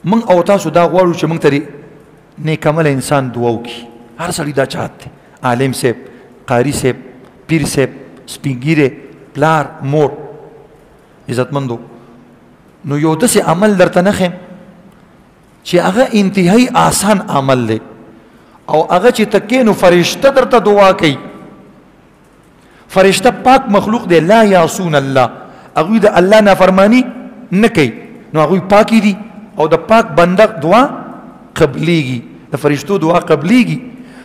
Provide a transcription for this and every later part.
من او تاسو دا غواړو چې موږ ته نیک عمل انسان دعا وکړي. هر سړي دا چاهت دی، عالم صاحب، قاری صاحب، پیر صاحب، سپین ږیری، پلار، مور، عزتمندو. نو یو داسې عمل درته نه ښیم چې هغه انتهایی آسان عمل دی او هغه چې تکې نو فرشته درته دعا کوي. فرشته پاک مخلوق دی، لا یعصون الله، هغوی د الله نافرمانی نه کوي، نو هغوی پاکی دي او د پاک بنده دعا قبلیږي، د فرشتو دعا قبلیږي.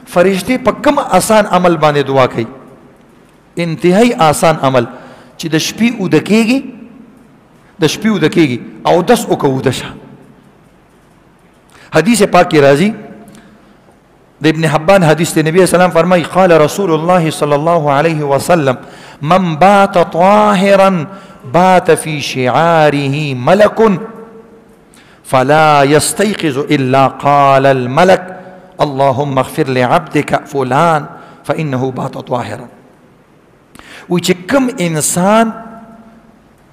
فرشتې په کوم آسان عمل باندې دعا کوي؟ انتهایی آسان عمل چې د شپې اوده کېږي، د شپې اوده کېږي او دس وکړه اوده شه. حدیث پاک کې راځي د ابن حبان حدیث ته نبی اسلام فرمایي قال رسول الله صلی الله علیه وسلم من بات طاهرا بات في شعاره ملك فلا يستيقظ الا قال الملك اللهم اغفر لعبدك فلان فانه بات طاهرا. وی چې کوم انسان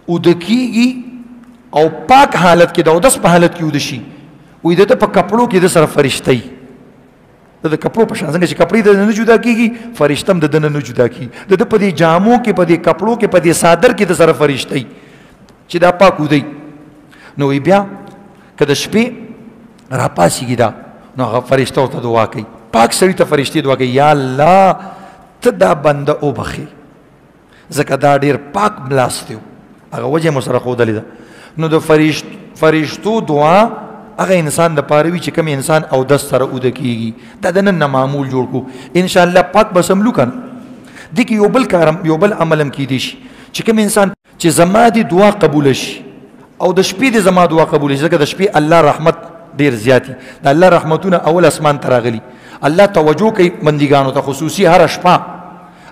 اوده کېږي او پاک حالت کې د اودس په حالت کې اوده شي، وی دته په کپړو کې د سره فرشته وي، د کپړو په شان څنګه چې کپړې د نه جدا کېږي، فرشته هم د ده نه جدا کېږي، د ده په دې جامو کې، په دې کپړو کې، په دې صادر کې د سره فرشته وي چې دا پاک اوده. نو وی بیا که د شپې راپاسېږي دا، نو هغه فرشته ورته دعا کوي، پاک سړي ته فرشتې دعا کوي، یا الله ته دا بنده وبخې ځکه دا ډېر پاک ملاس دی. هغه وجه مو سره ښودلې ده. نو د فرشتو دعا هغه انسان د پاره وي چې کوم انسان اودس سره اوده کېږي. دا د نن نه معمول جوړ کړو انشاءالله، پاک به سملو که نه. دې کې یو بل عمل هم کیدی شي چې کوم انسان چې زما دې دعا قبوله شي او د شپې دې زما دعا قبوله شي، ځکه د شپې الله رحمت ډېر زیات دي، د الله رحمتونه اول اسمان ته راغلي. الله توجه کوي بندګانو ته، خصوصي هره شپه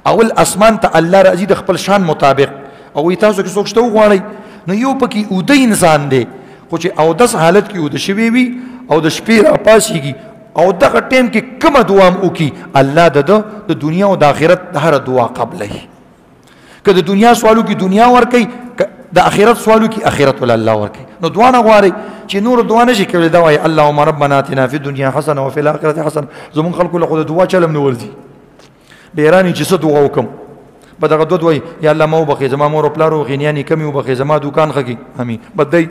اول اسمان ته الله راځي د خپل شان مطابق. او وی تاسو کې څوک شته وغواړئ، نو یو پکې اوده انسان دی خو چې اودس حالت کې اوده شوی وي او د شپې راپاسېږي او دغه ټایم کې کومه دعا هم وکړي، الله د دنیا او د آخرت د هره دعا قبلوي. که د دنیا سوالو کې دنیا ورکوي، د آخرت سوالو کې آخرت ول الله ورکوي. نو دعا نه غواړئ چې نور دعا نشي کولی، دا وایي اللهم ربنا اتنا فی الدنیا حسنه وفي الاخرة حسنه. زمونږ خلکو له خو د دعا چلم نه ورځي، ډېران چې څه دعا وکړم په دغه دود وایي یا الله ما وبخې، زما مور او پلار او غینیانې کمې وبخې، زما دوکان ښه کړي، امین. بدی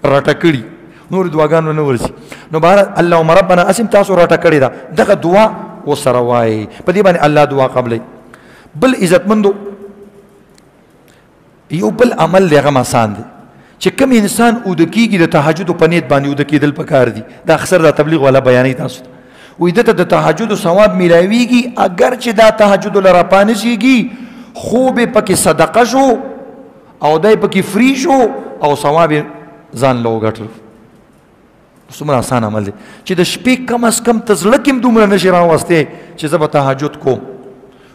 راټه کړي، نور دعاګانو نه ورځي. نو بهر اللهم ربنا اسم تاسو راټه کړې ده، دغه دعا ورسره وایي، په دې باندې الله دعا قبلوي. بل عزتمندو یو بل عمل دی هغه آسان دی چې کوم انسان اوده کېږي د تهجد په نیت باندې اوده کېدل پکار دي. دا اکثر دا تبلیغ والا بیانوي تاسو ته، وایي دته د تهجد ثواب میلاویږي اگر چې دا تهجد له راپانسېږي، خوب پکې صدقه شو او دای پکې فری شو او ثواب ځان له وګټلو. څومره آسان عمل دی چې د شپې کم از کم ته زړه کې هم دومره نشي راوستی چې زه به تهجد کوم.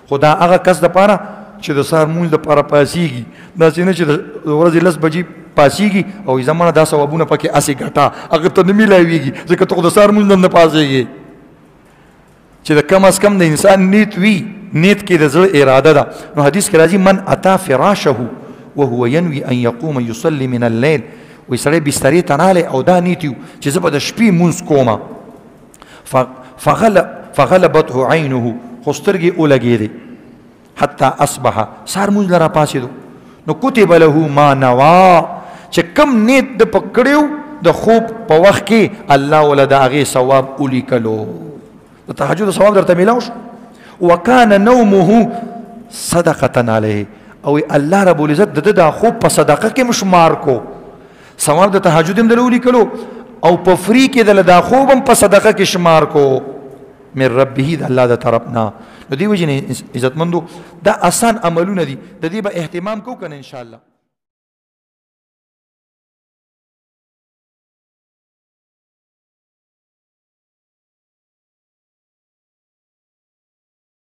خو دا هغه کس دپاره چې د سهار مونځ دپاره پاسېږي، داسې نه چې د ورځې 10 بجې پاسېږي او زمانه دا ثوابونه پکې هسې ګټه هغه ته نه میلاویږي، ځکه ته خو د سهار مونځ نه پاسېږي. چې د کم از کم د انسان نیت وي، نیت کې د زړه اراده ده. نو حدیث کې راځي من اتا فراشه وهو ينوي ان يقوم يصلي من الليل، وی سړی بسترې ته راغلی او دا نیت یو چې زه به د شپې مونځ کومه، فغلبته عینه، خو سترګې ولګېدې حتی اصبح، سهار مونځ له راپاڅېدو، نو کتب له ما نوا، چې کم نیت د پکړیو د خوب په وخت کې الله ولا د هغې ثواب ولیکلو. د تهجد ثواب درته میلاو شو. وکان نومه صدقه علیه، او الله رب العزت د دا خوب په صدقه کې مشمار کو، ثواب د تهجد هم دله ولیکلو او په فری کې دله دا خوب هم په صدقه کې شمار کو من ربه، د الله د طرفنا. نو دې وجې نه عزتمندو دا آسان عملونه دي، د دې به اهتمام کو کنه انشاءالله.